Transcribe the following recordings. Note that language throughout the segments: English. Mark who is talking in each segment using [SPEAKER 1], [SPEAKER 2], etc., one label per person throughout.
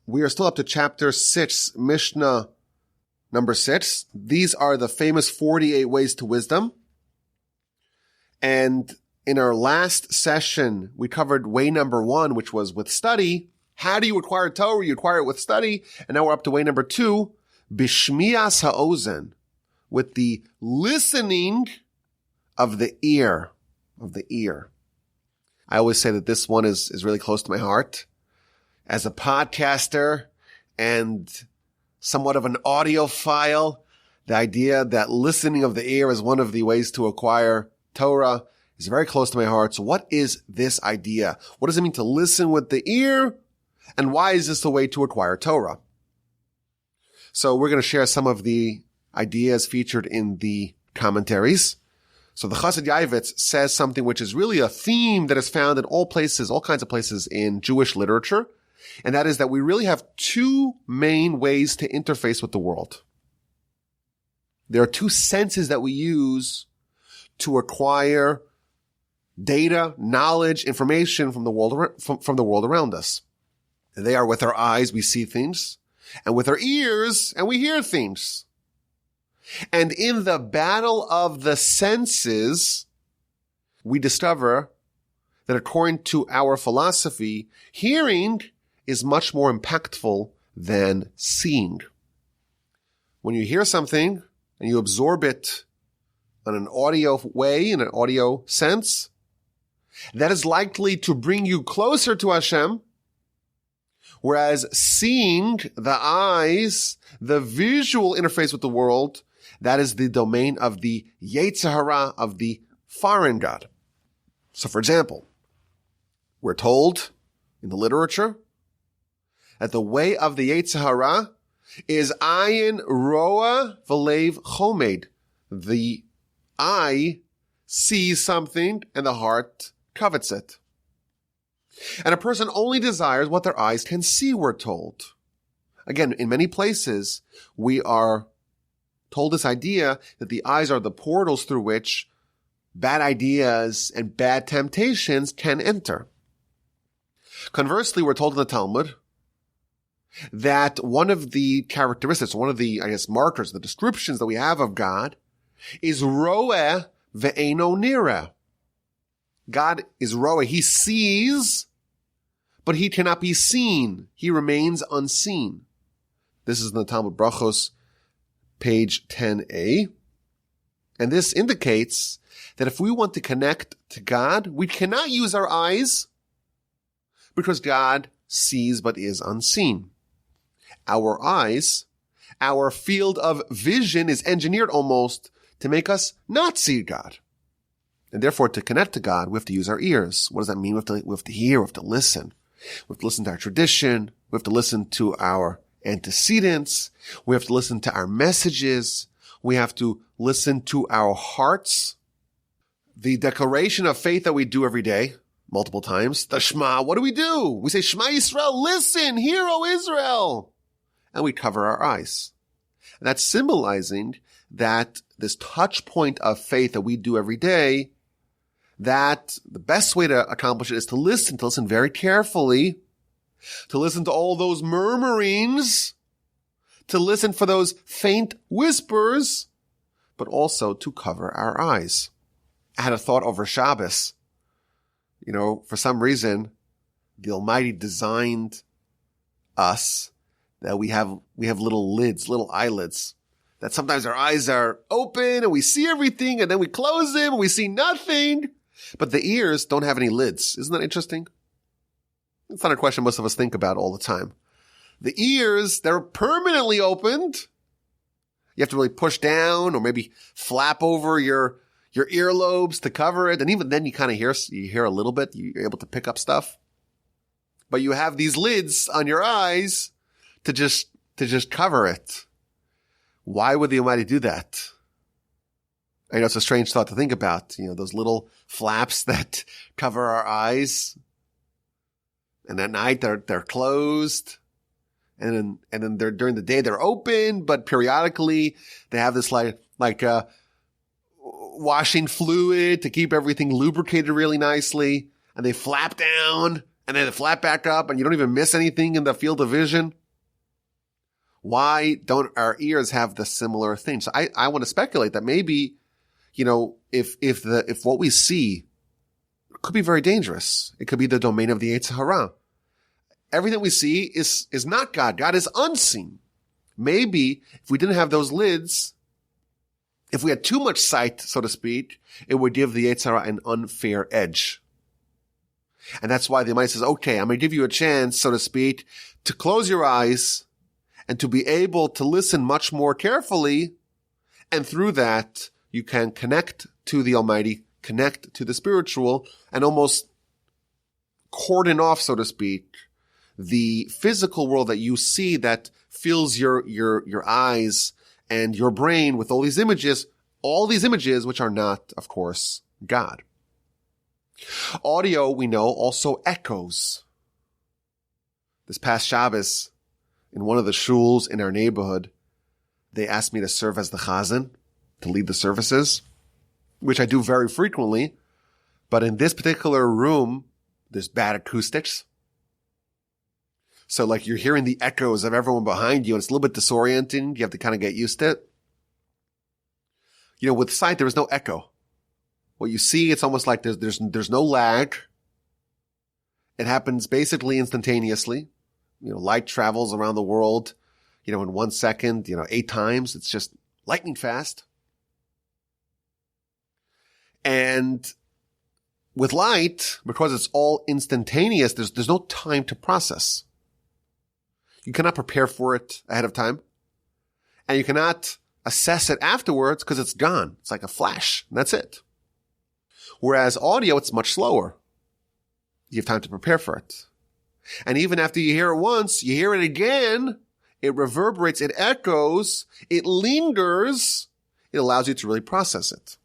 [SPEAKER 1] We are still up to chapter 6, Mishnah number 6. These are the famous 48 ways to wisdom. And in our last session, we covered way number 1, which was with study. How do you acquire Torah? You acquire it with study. And now we're up to way number 2, Bishmias ha'ozen, with the listening of the ear, I always say that this one is really close to my heart. As a podcaster and somewhat of an audiophile, the idea that listening of the ear is one of the ways to acquire Torah is very close to my heart. So what is this idea? What does it mean to listen with the ear? And why is this the way to acquire Torah? So we're going to share some of the ideas featured in the commentaries. So the Chassid Yavitz says something which is really a theme that is found in all places, all kinds of places in Jewish literature. And that is that we really have 2 main ways to interface with the world. There are 2 senses that we use to acquire data, knowledge, information from the world, from the world around us. And they are with our eyes, we see things, and with our ears, and we hear things. And in the battle of the senses, we discover that according to our philosophy, hearing is much more impactful than seeing. When you hear something and you absorb it in an audio way, in an audio sense, that is likely to bring you closer to Hashem, whereas seeing, the eyes, the visual interface with the world, that is the domain of the Yetzer Hara, of the foreign God. So for example, we're told in the literature that the way of the Yetzer Hara is ayin roa v'lev chomed. The eye sees something and the heart covets it. And a person only desires what their eyes can see, we're told. Again, in many places, we are told this idea that the eyes are the portals through which bad ideas and bad temptations can enter. Conversely, we're told in the Talmud that one of the characteristics, one of the, markers, the descriptions that we have of God is roeh ve'eno nireh. God is roeh. He sees, but he cannot be seen. He remains unseen. This is in the Talmud Brachos, page 10a. And this indicates that if we want to connect to God, we cannot use our eyes because God sees but is unseen. Our eyes, our field of vision is engineered almost to make us not see God. And therefore, to connect to God, we have to use our ears. What does that mean? We have to hear, we have to listen. We have to listen to our tradition. We have to listen to our antecedents. We have to listen to our messages. We have to listen to our hearts. The declaration of faith that we do every day, multiple times, the Shema, what do? We say, Shema Yisrael, listen, hear, O Israel. And we cover our eyes. And that's symbolizing that this touch point of faith that we do every day, that the best way to accomplish it is to listen very carefully, to listen to all those murmurings, to listen for those faint whispers, but also to cover our eyes. I had a thought over Shabbos. For some reason, the Almighty designed us that we have little lids, little eyelids, that sometimes our eyes are open and we see everything and then we close them and we see nothing. But the ears don't have any lids. Isn't that interesting? It's not a question most of us think about all the time. The ears, they're permanently opened. You have to really push down or maybe flap over your earlobes to cover it. And even then you kind of hear a little bit. You're able to pick up stuff. But you have these lids on your eyes to just cover it. Why would the Almighty do that? I know it's a strange thought to think about, those little flaps that cover our eyes. And at night they're closed. And then they're during the day they're open, but periodically they have this like washing fluid to keep everything lubricated really nicely. And they flap down and then flat back up and you don't even miss anything in the field of vision? Why don't our ears have the similar thing? So I want to speculate that maybe, if what we see could be very dangerous. It could be the domain of the Yetzer Hara. Everything we see is not God. God is unseen. Maybe if we didn't have those lids, if we had too much sight, so to speak, it would give the Yetzer Hara an unfair edge. And that's why the Almighty says, okay, I'm going to give you a chance, so to speak, to close your eyes and to be able to listen much more carefully. And through that, you can connect to the Almighty, connect to the spiritual, and almost cordon off, so to speak, the physical world that you see that fills your eyes and your brain with all these images which are not, of course, God. Audio, we know, also echoes. This past Shabbos, in one of the shuls in our neighborhood, they asked me to serve as the chazan, to lead the services, which I do very frequently. But in this particular room, there's bad acoustics. So like you're hearing the echoes of everyone behind you, and it's a little bit disorienting. You have to kind of get used to it. With sight, there is no echo. What you see, it's almost like there's no lag. It happens basically instantaneously. Light travels around the world, in 1 second, 8 times. It's just lightning fast. And with light, because it's all instantaneous, there's no time to process. You cannot prepare for it ahead of time. And you cannot assess it afterwards because it's gone. It's like a flash, and that's it. Whereas audio, it's much slower. You have time to prepare for it. And even after you hear it once, you hear it again, it reverberates, it echoes, it lingers, it allows you to really process it.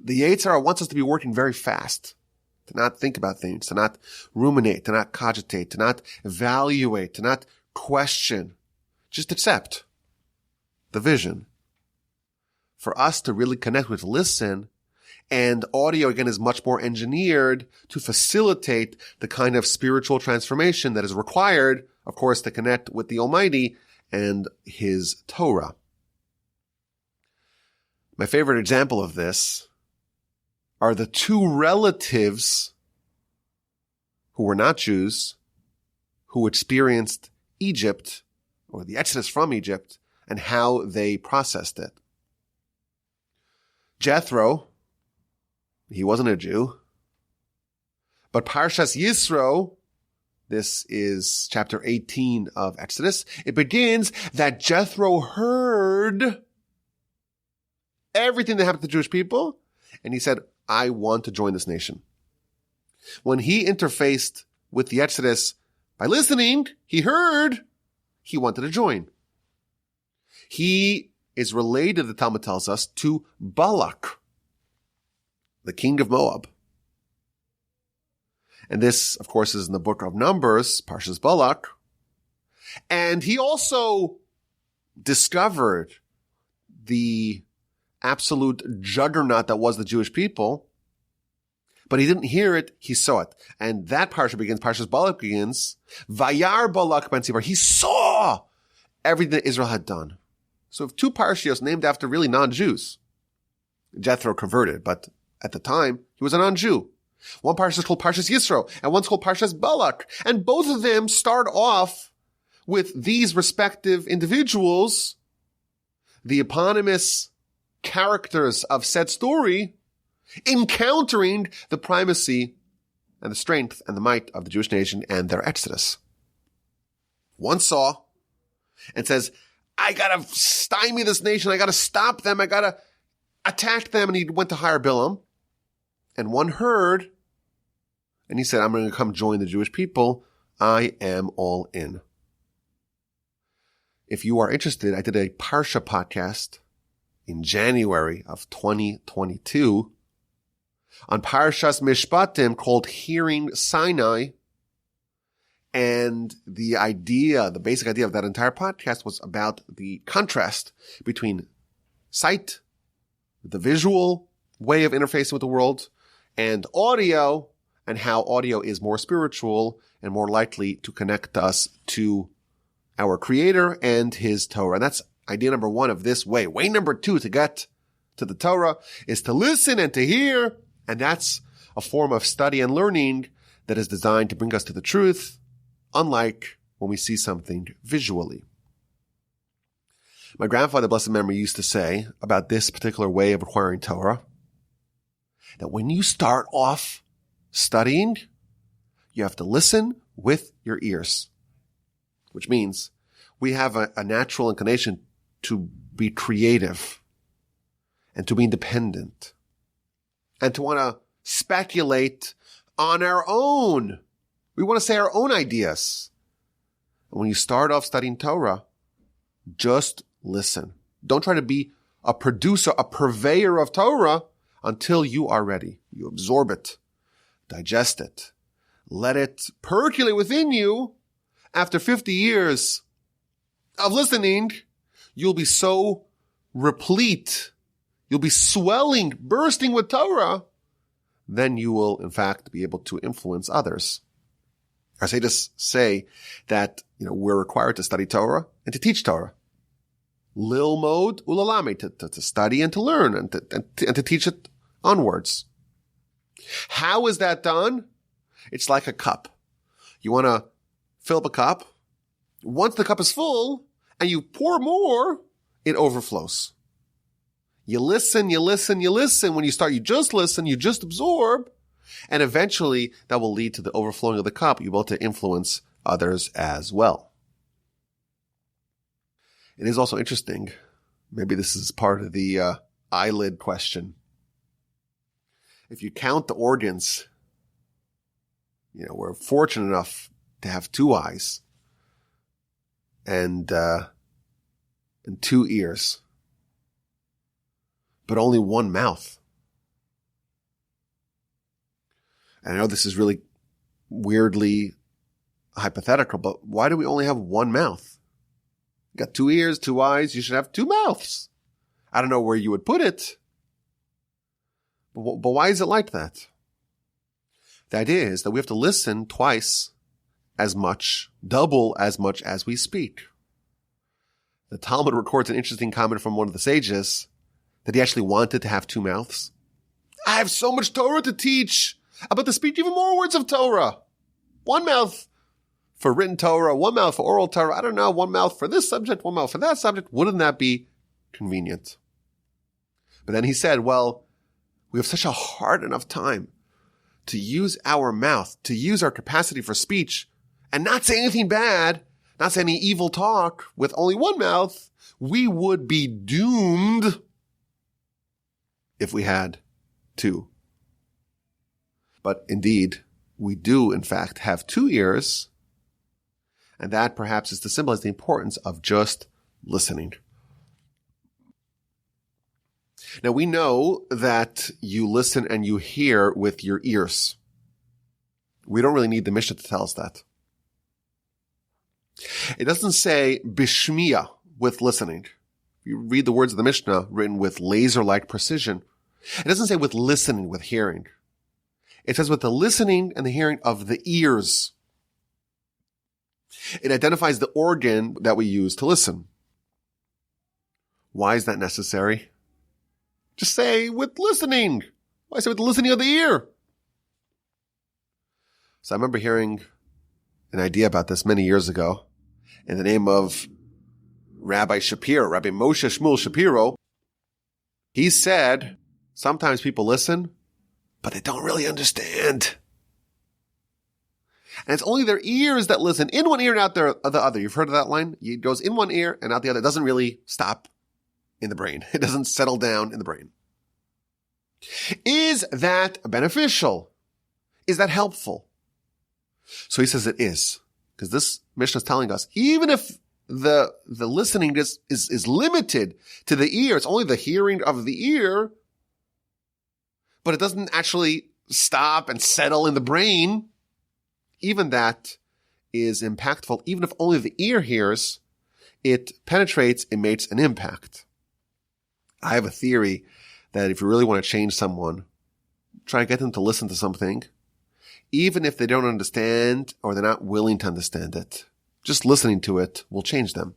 [SPEAKER 1] The Yetzer Hara wants us to be working very fast, to not think about things, to not ruminate, to not cogitate, to not evaluate, to not question, just accept the vision. For us to really connect with, listen, and audio, again, is much more engineered to facilitate the kind of spiritual transformation that is required, of course, to connect with the Almighty and His Torah. My favorite example of this are the two relatives who were not Jews, who experienced Egypt, or the Exodus from Egypt, and how they processed it. Jethro, he wasn't a Jew. But Parshas Yisro, this is chapter 18 of Exodus, it begins that Jethro heard everything that happened to the Jewish people, and he said, I want to join this nation. When he interfaced with the Exodus by listening, he heard, he wanted to join. He is related, the Talmud tells us, to Balak, the king of Moab. And this, of course, is in the book of Numbers, Parshas Balak. And he also discovered the absolute juggernaut that was the Jewish people. But he didn't hear it, he saw it. And that parsha begins, Parshas Balak begins, Vayar Balak ben Tzipor. He saw everything that Israel had done. So two parshios named after really non-Jews. Jethro converted, but at the time, he was a non-Jew. One parsha is called Parshas Yisro, and one's called Parshas Balak. And both of them start off with these respective individuals, the eponymous characters of said story, encountering the primacy and the strength and the might of the Jewish nation and their exodus. One saw and says, I gotta stymie this nation, I gotta stop them, I gotta attack them, and he went to hire Bilam. And one heard, and he said, I'm going to come join the Jewish people. I am all in. If you are interested, I did a Parsha podcast in January of 2022 on Parshas Mishpatim called Hearing Sinai. And the basic idea of that entire podcast was about the contrast between sight, the visual way of interfacing with the world, and audio and how audio is more spiritual and more likely to connect us to our Creator and His Torah. And that's idea number one of this way. Way number two to get to the Torah is to listen and to hear. And that's a form of study and learning that is designed to bring us to the truth, unlike when we see something visually. My grandfather, blessed memory, used to say about this particular way of acquiring Torah, that when you start off studying, you have to listen with your ears, which means we have a natural inclination to be creative and to be independent and to want to speculate on our own. We want to say our own ideas. And when you start off studying Torah, just listen. Don't try to be a producer, a purveyor of Torah until you are ready. You absorb it, digest it, let it percolate within you. After 50 years of listening, you'll be so replete, you'll be swelling, bursting with Torah, then you will, in fact, be able to influence others. I say that, we're required to study Torah and to teach Torah. Lilmod ulalame, to study and to learn and to teach it onwards. How is that done? It's like a cup. You want to fill up a cup. Once the cup is full and you pour more, it overflows. You listen. When you start, you just listen, you just absorb, and eventually that will lead to the overflowing of the cup. You'll be able to influence others as well. It is also interesting, maybe this is part of the eyelid question. If you count the organs, we're fortunate enough to have 2 eyes and 2 ears, but only 1 mouth. And I know this is really weirdly hypothetical, but why do we only have 1 mouth? You got 2 ears, 2 eyes, you should have 2 mouths. I don't know where you would put it, but why is it like that? The idea is that we have to listen twice as much, double as much as we speak. The Talmud records an interesting comment from one of the sages that he actually wanted to have 2 mouths. I have so much Torah to teach. I'm about to speak even more words of Torah. 1 mouth for written Torah, 1 mouth for oral Torah. I don't know, 1 mouth for this subject, 1 mouth for that subject. Wouldn't that be convenient? But then he said, well, we have such a hard enough time to use our mouth, to use our capacity for speech and not say anything bad, not say any evil talk with only 1 mouth. We would be doomed if we had 2. But indeed, we do in fact have 2 ears, and that perhaps is to symbolize the importance of just listening. Now we know that you listen and you hear with your ears. We don't really need the Mishnah to tell us that. It doesn't say bishmiya, with listening. You read the words of the Mishnah written with laser-like precision. It doesn't say with listening, with hearing. It says with the listening and the hearing of the ears. It identifies the organ that we use to listen. Why is that necessary? Just say with listening. Why say with the listening of the ear? So I remember hearing an idea about this many years ago in the name of Rabbi Shapiro, Rabbi Moshe Shmuel Shapiro. He said, sometimes people listen, but they don't really understand. And it's only their ears that listen, in one ear and out the other. You've heard of that line? It goes in one ear and out the other. It doesn't really stop in the brain. It doesn't settle down in the brain. Is that beneficial? Is that helpful? So he says it is. Because this Mishnah is telling us, even if the listening is limited to the ear, it's only the hearing of the ear, but it doesn't actually stop and settle in the brain, even that is impactful. Even if only the ear hears, it penetrates, it makes an impact. I have a theory that if you really want to change someone, try to get them to listen to something, even if they don't understand or they're not willing to understand it. Just listening to it will change them.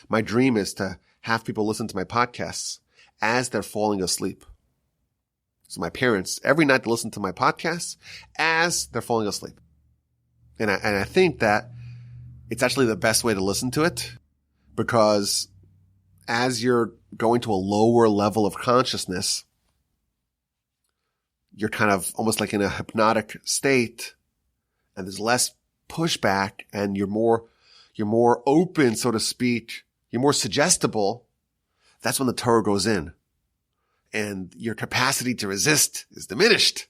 [SPEAKER 1] My dream is to have people listen to my podcasts as they're falling asleep. So my parents, every night they listen to my podcasts as they're falling asleep. And I think that it's actually the best way to listen to it, because as you're going to a lower level of consciousness, you're kind of almost like in a hypnotic state, and there's less pushback, and you're more open, so to speak. You're more suggestible. That's when the Torah goes in, and your capacity to resist is diminished.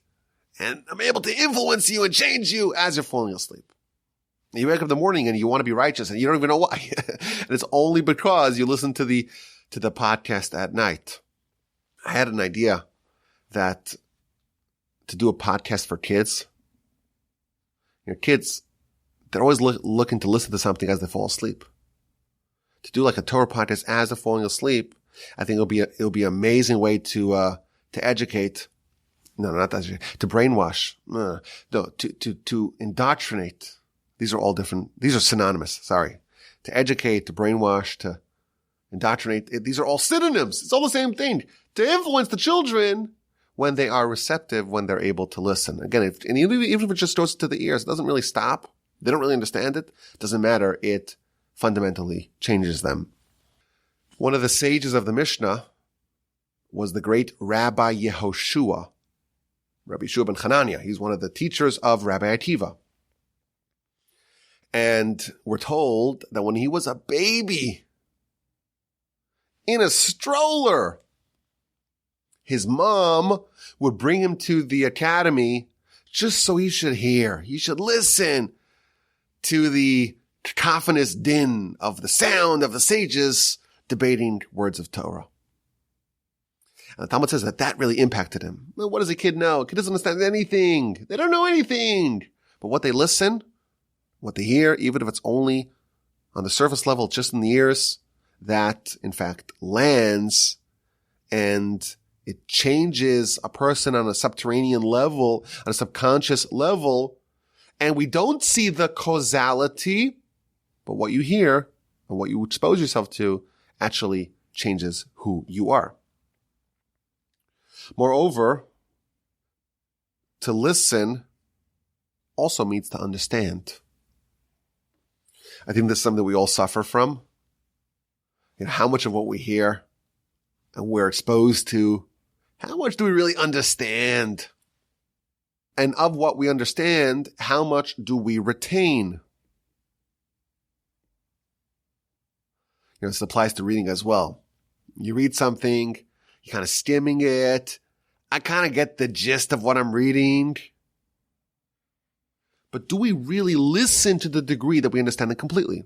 [SPEAKER 1] And I'm able to influence you and change you as you're falling asleep. And you wake up in the morning and you want to be righteous, and you don't even know why. And it's only because you listen to the podcast at night. I had an idea that to do a podcast for kids. Kids, they're always looking to listen to something as they fall asleep. To do like a Torah podcast as they're falling asleep, I think it'll be an amazing way to educate. No, not that. To brainwash. No, to indoctrinate. These are all different. These are synonymous. Sorry. To educate, to brainwash, to indoctrinate. These are all synonyms. It's all the same thing. To influence the children when they are receptive, when they're able to listen. Again, even if it just goes to the ears, it doesn't really stop. They don't really understand it. It doesn't matter. It fundamentally changes them. One of the sages of the Mishnah was the great Rabbi Yehoshua. Rabbi Yehoshua ben Hananiah. He's one of the teachers of Rabbi Akiva. And we're told that when he was a baby, in a stroller, his mom would bring him to the academy just so he should hear. He should listen to the cacophonous din of the sound of the sages debating words of Torah. And the Talmud says that really impacted him. Well, what does a kid know? A kid doesn't understand anything. They don't know anything. But what they listen, what they hear, even if it's only on the surface level, just in the ears, that in fact lands, and it changes a person on a subterranean level, on a subconscious level. And we don't see the causality, but what you hear and what you expose yourself to actually changes who you are. Moreover, to listen also means to understand. I think this is something that we all suffer from. How much of what we hear and we're exposed to, how much do we really understand? And of what we understand, how much do we retain? This applies to reading as well. You read something, you're kind of skimming it. I kind of get the gist of what I'm reading. But do we really listen to the degree that we understand it completely?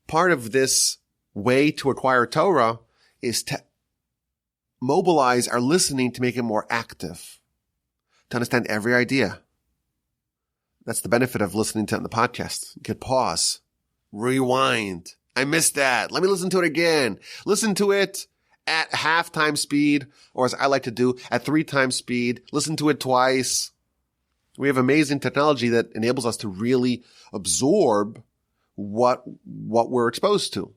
[SPEAKER 1] Part of this way to acquire Torah is to mobilize our listening to make it more active, to understand every idea. That's the benefit of listening to it in the podcast. You can pause, rewind. I missed that. Let me listen to it again. Listen to it at half-time speed, or as I like to do, at 3 times speed. Listen to it twice. We have amazing technology that enables us to really absorb what we're exposed to.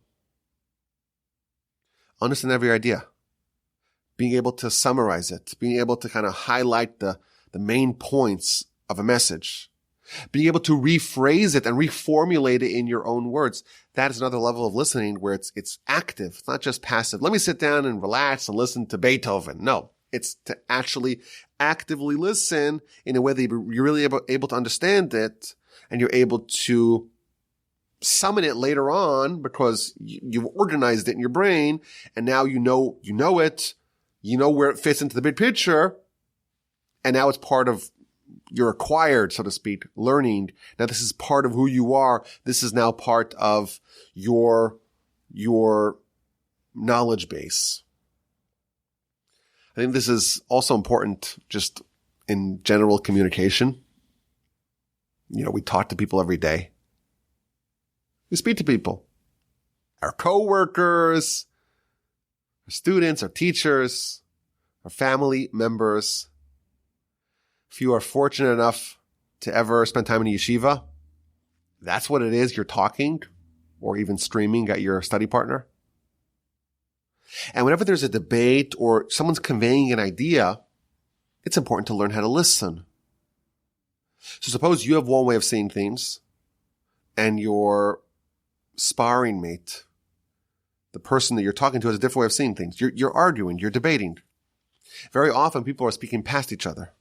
[SPEAKER 1] Understand every idea. Being able to summarize it. Being able to kind of highlight the main points of a message. Being able to rephrase it and reformulate it in your own words. That is another level of listening where it's active. It's not just passive. Let me sit down and relax and listen to Beethoven. No, it's to actually actively listen in a way that you're really able to understand it, and you're able to summon it later on because you've organized it in your brain, and now you know it, you know where it fits into the big picture, and now it's part of your acquired, so to speak, learning. Now this is part of who you are. This is now part of your knowledge base. I think this is also important just in general communication. We talk to people every day. We speak to people. Our coworkers, our students, our teachers, our family members. If you are fortunate enough to ever spend time in a yeshiva, that's what it is. You're talking or even streaming at your study partner. And whenever there's a debate or someone's conveying an idea, it's important to learn how to listen. So suppose you have one way of seeing things and your sparring mate, the person that you're talking to, has a different way of seeing things. You're arguing, you're debating. Very often people are speaking past each other.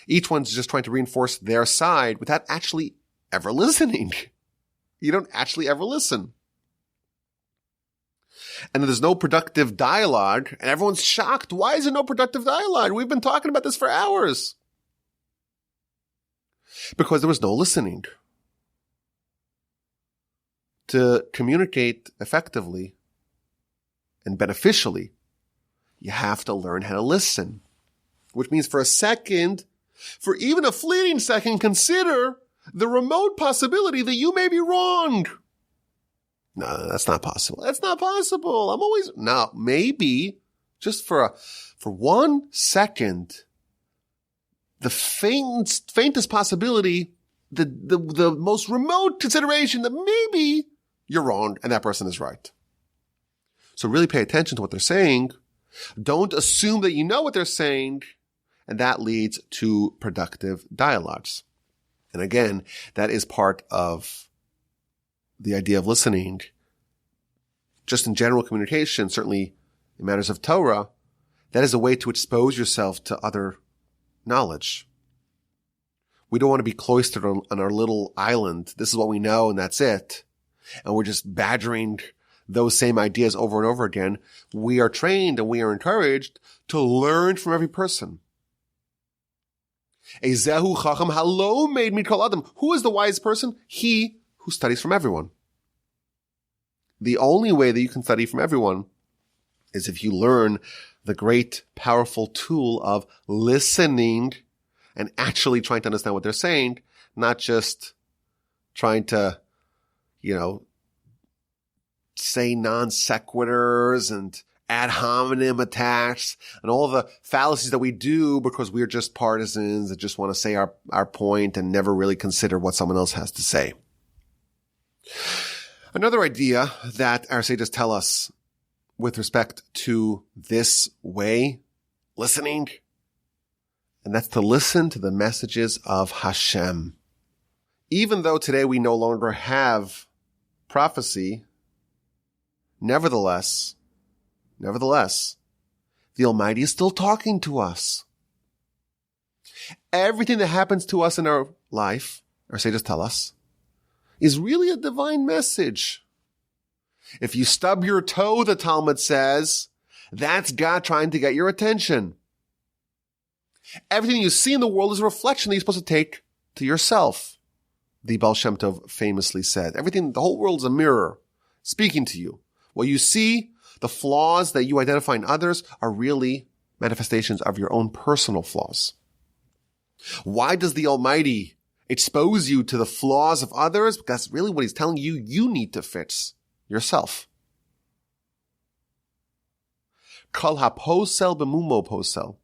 [SPEAKER 1] Each one's just trying to reinforce their side without actually ever listening. You don't actually ever listen. And then there's no productive dialogue, and everyone's shocked. Why is there no productive dialogue? We've been talking about this for hours. Because there was no listening. To communicate effectively and beneficially, you have to learn how to listen. Which means for even a fleeting second, consider the remote possibility that you may be wrong. No, that's not possible. That's not possible. Maybe just for 1 second, the faintest possibility, the most remote consideration that maybe you're wrong and that person is right. So really pay attention to what they're saying. Don't assume that you know what they're saying, and that leads to productive dialogues. And again, that is part of the idea of listening. Just in general communication, certainly in matters of Torah, that is a way to expose yourself to other knowledge. We don't want to be cloistered on our little island. This is what we know and that's it. And we're just badgering those same ideas over and over again. We are trained and we are encouraged to learn from every person. Ezehu chacham halo made mikol adam. Who is the wise person? He who studies from everyone. The only way that you can study from everyone is if you learn the great, powerful tool of listening and actually trying to understand what they're saying, not just trying to, say non sequiturs and ad hominem attacks and all the fallacies that we do because we're just partisans that just want to say our point and never really consider what someone else has to say. Another idea that our sages tell us with respect to this way, listening, and that's to listen to the messages of Hashem. Even though today we no longer have prophecy, nevertheless, the Almighty is still talking to us. Everything that happens to us in our life, our sages tell us, is really a divine message. If you stub your toe, the Talmud says, that's God trying to get your attention. Everything you see in the world is a reflection that you're supposed to take to yourself. The Baal Shem Tov famously said, the whole world is a mirror speaking to you. What you see, the flaws that you identify in others are really manifestations of your own personal flaws. Why does the Almighty expose you to the flaws of others? Because really what he's telling you, you need to fix yourself. Kol haposel b'mumo posel.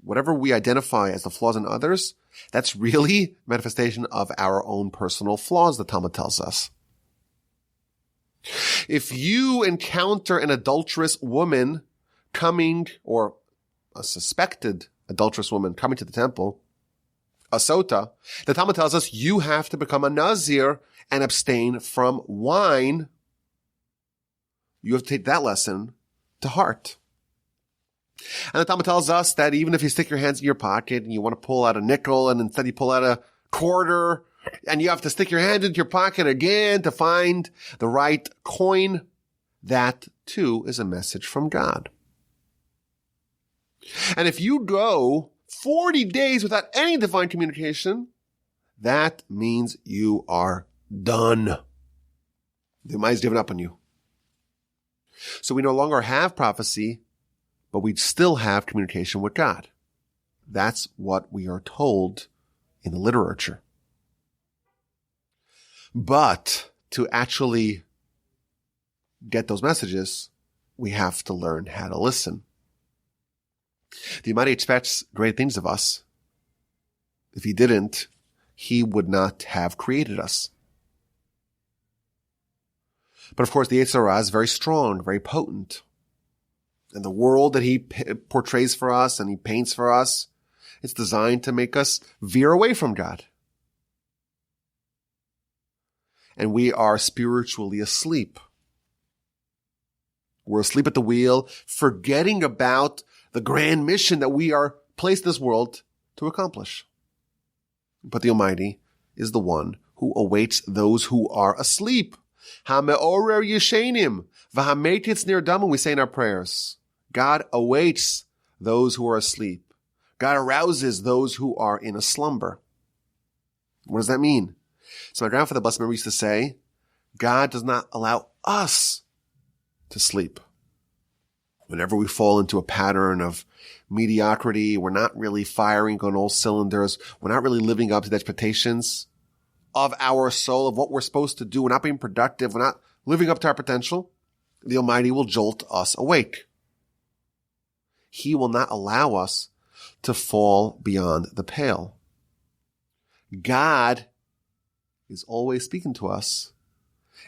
[SPEAKER 1] Whatever we identify as the flaws in others, that's really manifestation of our own personal flaws, the Talmud tells us. If you encounter an adulterous woman or a suspected adulterous woman coming to the temple, a sota, the Talmud tells us you have to become a Nazir and abstain from wine. You have to take that lesson to heart. And the Talmud tells us that even if you stick your hands in your pocket and you want to pull out a nickel and instead you pull out a quarter and you have to stick your hand into your pocket again to find the right coin, that too is a message from God. And if you go 40 days without any divine communication, that means you are done. The Almighty's given up on you. So we no longer have prophecy, but we still have communication with God. That's what we are told in the literature. But to actually get those messages, we have to learn how to listen. The Almighty expects great things of us. If he didn't, he would not have created us. But of course, the Yetzer Hara is very strong, very potent. And the world that he portrays for us and he paints for us, it's designed to make us veer away from God. And we are spiritually asleep. We're asleep at the wheel, forgetting about the grand mission that we are placed in this world to accomplish. But the Almighty is the one who awaits those who are asleep. Ha-me'orer yeshenim, v'ha-metitz nirdamu, we say in our prayers. God awaits those who are asleep. God arouses those who are in a slumber. What does that mean? So my grandfather, blessed memory, used to say, God does not allow us to sleep. Whenever we fall into a pattern of mediocrity, we're not really firing on all cylinders, we're not really living up to the expectations of our soul, of what we're supposed to do, we're not being productive, we're not living up to our potential, the Almighty will jolt us awake. He will not allow us to fall beyond the pale. God is always speaking to us.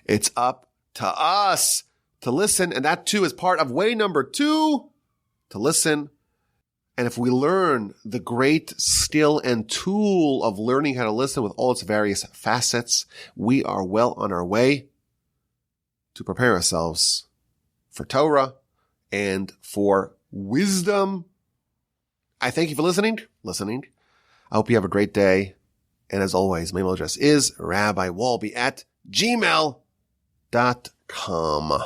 [SPEAKER 1] It's up to us to listen, and that too is part of way number 2, to listen. And if we learn the great skill and tool of learning how to listen with all its various facets, we are well on our way to prepare ourselves for Torah and for wisdom. I thank you for listening. I hope you have a great day. And as always, my email address is rabbiwolbe@gmail.com.